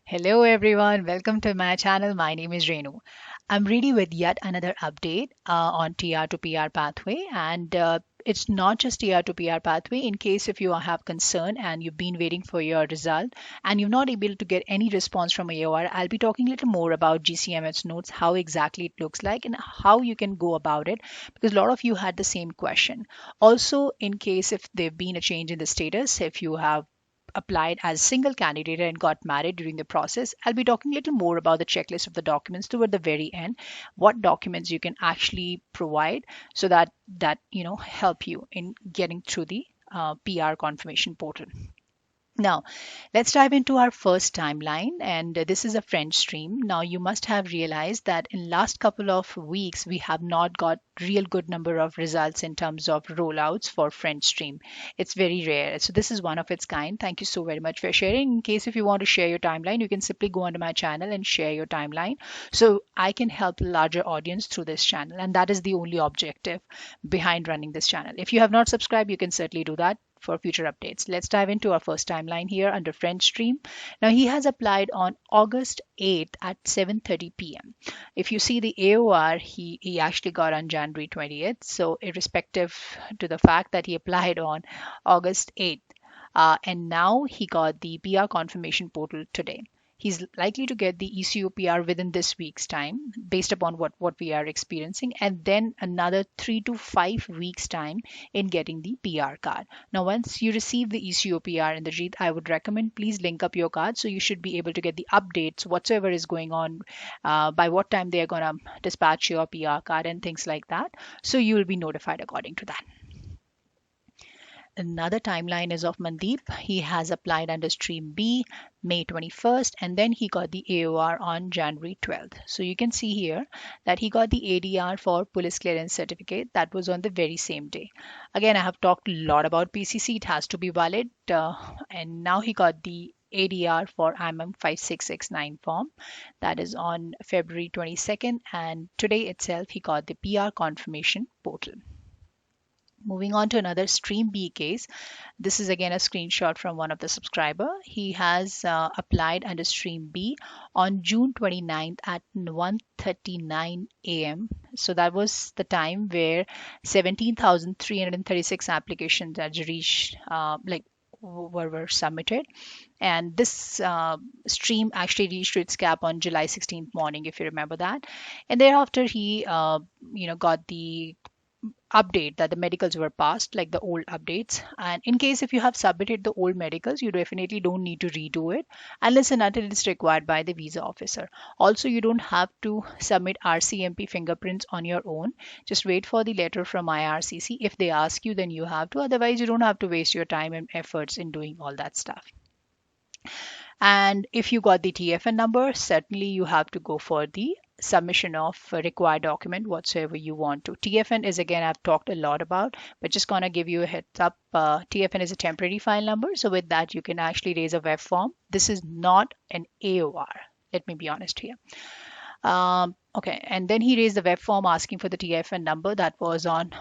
Hello everyone, welcome to my channel. My name is Renu. I'm ready with yet another update on TR to PR pathway, and it's not just TR to PR pathway. In case if you have concern and you've been waiting for your result and you're not able to get any response from AOR, I'll be talking a little more about GCMS Notes, how exactly it looks like and how you can go about it, because a lot of you had the same question. Also, in case if there've been a change in the status, if you have applied as a single candidate and got married during the process, I'll be talking a little more about the checklist of the documents toward the very end, what documents you can actually provide so that help you in getting through the PR confirmation portal. Now, let's dive into our first timeline, and this is a French stream. Now, you must have realized that in last couple of weeks, we have not got real good number of results in terms of rollouts for French stream. It's very rare. So this is one of its kind. Thank you so very much for sharing. In case if you want to share your timeline, you can simply go onto my channel and share your timeline. So I can help a larger audience through this channel. And that is the only objective behind running this channel. If you have not subscribed, you can certainly do that for future updates. Let's dive into our first timeline here under French stream. Now he has applied on August 8th at 7:30 p.m. If you see the AOR, he actually got on January 20th. So irrespective to the fact that he applied on August 8th, and now he got the PR confirmation portal today. He's likely to get the ECO PR within this week's time, based upon what we are experiencing, and then another 3 to 5 weeks time in getting the PR card. Now, once you receive the ECO PR in the JIT, I would recommend please link up your card so you should be able to get the updates, whatsoever is going on, by what time they are going to dispatch your PR card and things like that. So you will be notified according to that. Another timeline is of Mandeep. He has applied under Stream B May 21st, and then he got the AOR on January 12th. So you can see here that he got the ADR for police clearance certificate. That was on the very same day. Again, I have talked a lot about PCC. It has to be valid. And now he got the ADR for IMM 5669 form. That is on February 22nd. And today itself, he got the PR confirmation portal. Moving on to another Stream B case. This is again a screenshot from one of the subscriber. He has applied under Stream B on June 29th at 1:39 a.m. So that was the time where 17,336 applications had reached were submitted, and this stream actually reached its cap on July 16th morning, if you remember that. And thereafter he got the update that the medicals were passed, like the old updates. And in case if you have submitted the old medicals, you definitely don't need to redo it unless and until it's required by the visa officer. Also, you don't have to submit RCMP fingerprints on your own. Just wait for the letter from IRCC. If they ask you, then you have to. Otherwise, you don't have to waste your time and efforts in doing all that stuff. And if you got the TFN number, certainly you have to go for the submission of a required document whatsoever you want to. TFN is, again, I've talked a lot about, but just gonna give you a heads up. TFN is a temporary file number, so with that you can actually raise a web form. This is not an AOR. Let me be honest here. Okay, and then he raised the web form asking for the TFN number. That was on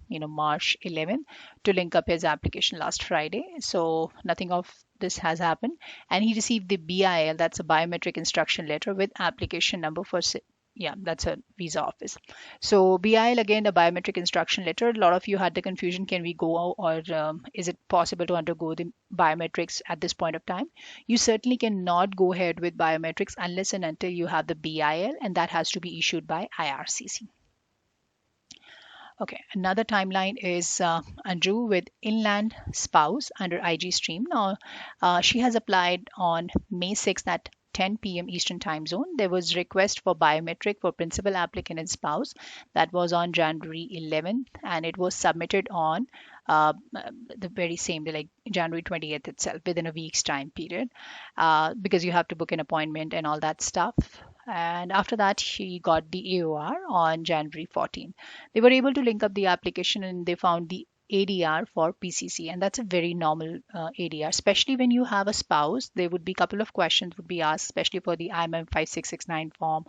March 11th to link up his application last Friday. So nothing of this has happened, and he received the BIL, that's a biometric instruction letter with application number for that's a visa office. So BIL, again, a biometric instruction letter. A lot of you had the confusion, can we go, or is it possible to undergo the biometrics at this point of time? You certainly cannot go ahead with biometrics unless and until you have the BIL, and that has to be issued by IRCC. Okay, another timeline is Anju with Inland Spouse under IG Stream. Now, she has applied on May 6th at 10 p.m. Eastern Time Zone. There was request for biometric for principal applicant and spouse. That was on January 11th, and it was submitted on the very same day, like January 20th itself, within a week's time period, because you have to book an appointment and all that stuff. And after that, she got the AOR on January 14th. They were able to link up the application and they found the ADR for PCC, and that's a very normal ADR, especially when you have a spouse. There would be a couple of questions would be asked, especially for the IMM 5669 form.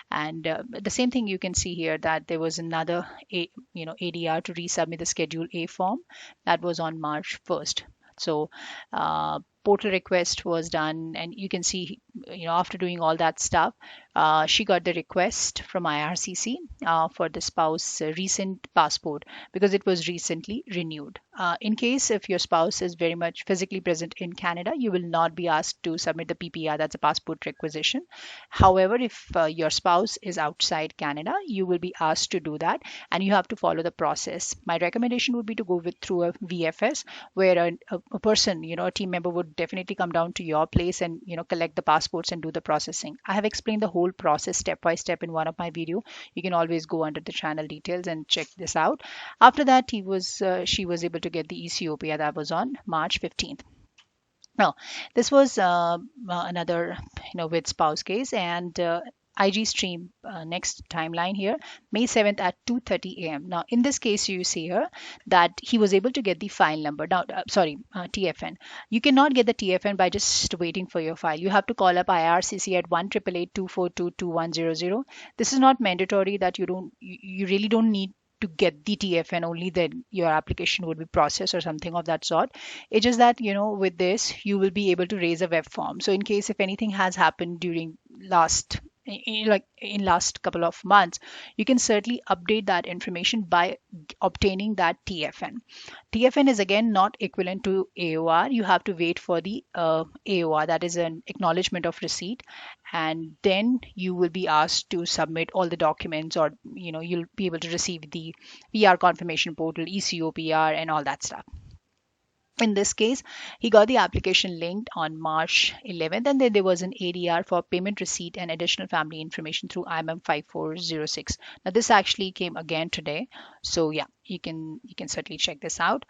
And the same thing you can see here, that there was another ADR to resubmit the Schedule A form. That was on March 1st. So portal request was done, and you can see after doing all that stuff, she got the request from IRCC for the spouse recent passport because it was recently renewed. In case if your spouse is very much physically present in Canada, you will not be asked to submit the PPR, that's a passport requisition. However, if your spouse is outside Canada, you will be asked to do that, and you have to follow the process. My recommendation would be to go with through a VFS, where a person, a team member would definitely come down to your place and collect the passports and do the processing. I have explained the whole process step by step in one of my video. You can always go under the channel details and check this out. After that, she was able to get the ECOPA. That was on March 15th. Now, this was another, with spouse case, and IG stream next timeline here, May 7th at 2:30 a.m. Now, in this case, you see here that he was able to get the file number. Now, TFN. You cannot get the TFN by just waiting for your file. You have to call up IRCC at 1-888-242-2100. This is not mandatory that you really don't need to get the TFN, only then your application would be processed or something of that sort. It's just that, with this, you will be able to raise a web form. So in case if anything has happened during in last couple of months, you can certainly update that information by obtaining that TFN. TFN is again not equivalent to AOR. You have to wait for the AOR, that is an acknowledgement of receipt, and then you will be asked to submit all the documents, or you'll be able to receive the PR confirmation portal, ECOPR, and all that stuff. In this case, he got the application linked on March 11th, and then there was an ADR for payment receipt and additional family information through IMM 5406. Now this actually came again today, so yeah, you can certainly check this out.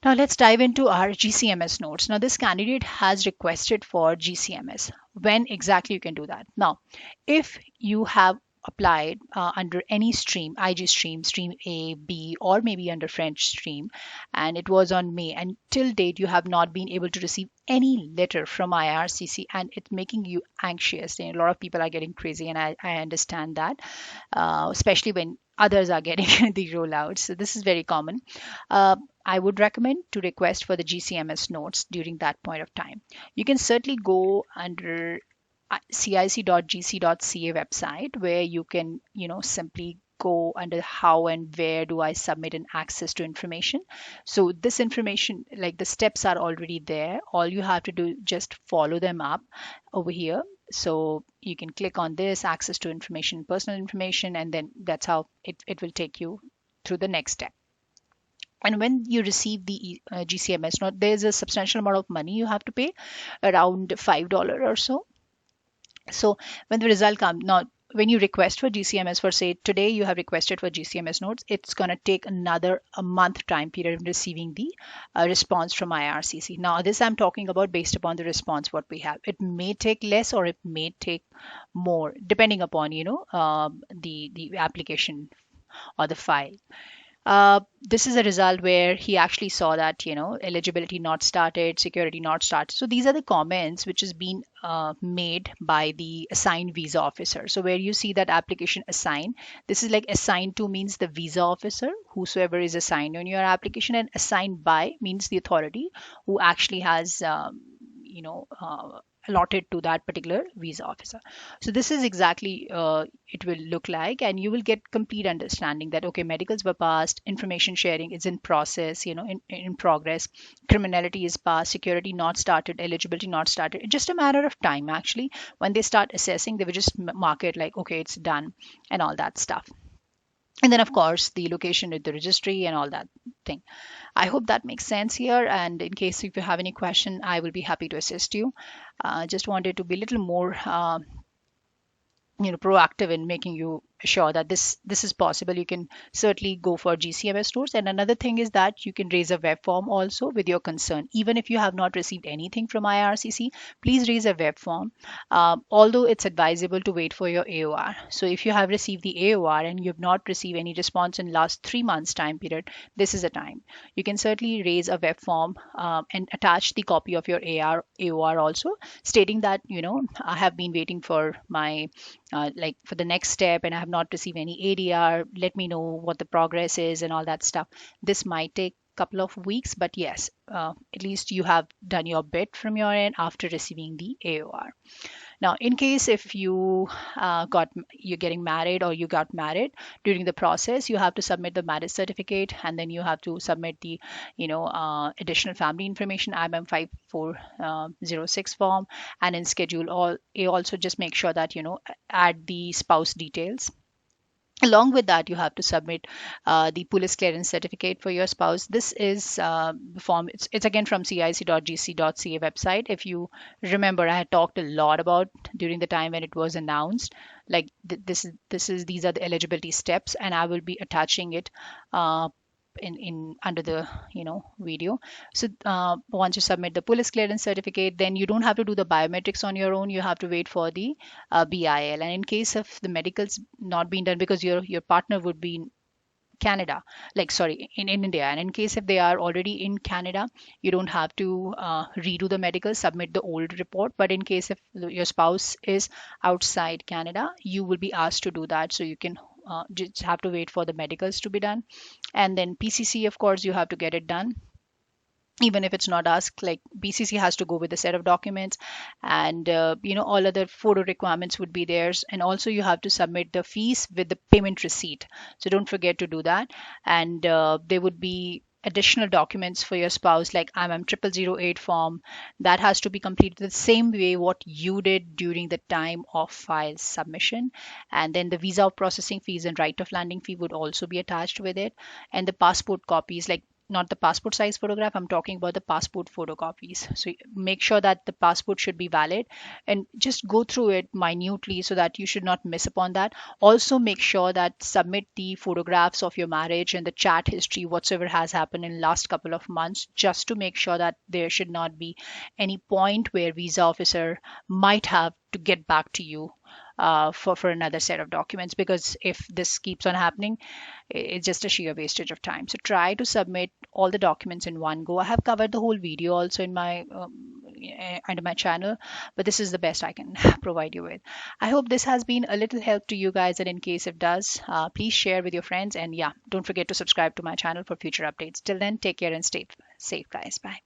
Now let's dive into our GCMS notes. Now this candidate has requested for GCMS. When exactly you can do that? Now, if you have applied under any stream, IG stream, stream A, B, or maybe under French stream, and it was on May, and till date you have not been able to receive any letter from IRCC, and it's making you anxious. A lot of people are getting crazy, and I understand that, especially when others are getting the rollouts. So this is very common. I would recommend to request for the GCMS notes during that point of time. You can certainly go under cic.gc.ca website, where you can simply go under how and where do I submit and access to information. So this information, like the steps are already there. All you have to do, just follow them up over here. So you can click on this access to information, personal information, and then that's how it will take you through the next step. And when you receive the GCMS note, there's a substantial amount of money you have to pay, around $5 or so. So when the result comes, now when you request for GCMS, for say today you have requested for GCMS notes, it's going to take a month time period in receiving the response from IRCC. Now this I'm talking about based upon the response what we have. It may take less or it may take more, depending upon the application or the file. This is a result where he actually saw that eligibility not started, security not started. So these are the comments which has been made by the assigned visa officer. So where you see that application assigned, this is like assigned to means the visa officer, whosoever is assigned on your application, and assigned by means the authority who actually has allotted to that particular visa officer. So this is exactly it will look like, and you will get complete understanding that okay, medicals were passed, information sharing is in process, in progress, criminality is passed, security not started, eligibility not started. It's just a matter of time actually. When they start assessing, they will just mark it like okay, it's done and all that stuff. And then of course the location at the registry and all that thing. I hope that makes sense here, and in case if you have any question, I will be happy to assist you. Just wanted to be a little more proactive in making you sure that this is possible. You can certainly go for GCMS tours. And another thing is that you can raise a web form also with your concern. Even if you have not received anything from IRCC, please raise a web form, although it's advisable to wait for your AOR. So if you have received the AOR and you have not received any response in last 3 months time period, this is a time. You can certainly raise a web form and attach the copy of your AOR also, stating that I have been waiting for my for the next step and I have not received any ADR. Let me know what the progress is and all that stuff. This might take a couple of weeks, but yes, at least you have done your bit from your end after receiving the AOR. Now, in case if you're getting married or you got married during the process, you have to submit the marriage certificate, and then you have to submit the additional family information IMM 5406 form, and in schedule all you also just make sure that add the spouse details. Along with that, you have to submit the police clearance certificate for your spouse. This is the form. It's again from cic.gc.ca website. If you remember, I had talked a lot about during the time when it was announced. Like this is these are the eligibility steps, and I will be attaching it in under the video. So once you submit the police clearance certificate, then you don't have to do the biometrics on your own. You have to wait for the BIL. And in case of the medicals not being done, because your partner would be in Canada, like sorry, in India, and in case if they are already in Canada, you don't have to redo the medical, submit the old report. But in case if your spouse is outside Canada, you will be asked to do that. So you can just have to wait for the medicals to be done. And then PCC, of course, you have to get it done even if it's not asked. Like BCC has to go with a set of documents, and all other photo requirements would be theirs. And also you have to submit the fees with the payment receipt, so don't forget to do that. And there would be additional documents for your spouse, like IMM 0008 form, that has to be completed the same way what you did during the time of file submission. And then the visa processing fees and right of landing fee would also be attached with it. And the passport copies, like not the passport size photograph, I'm talking about the passport photocopies. So make sure that the passport should be valid, and just go through it minutely so that you should not miss upon that. Also make sure that submit the photographs of your marriage and the chat history whatsoever has happened in last couple of months, just to make sure that there should not be any point where visa officer might have to get back to you for another set of documents. Because if this keeps on happening, it's just a sheer wastage of time. So try to submit all the documents in one go. I have covered the whole video also in my under my channel, but this is the best I can provide you with. I hope this has been a little help to you guys, and in case it does, please share with your friends. And yeah, don't forget to subscribe to my channel for future updates. Till then, take care and stay safe, guys. Bye.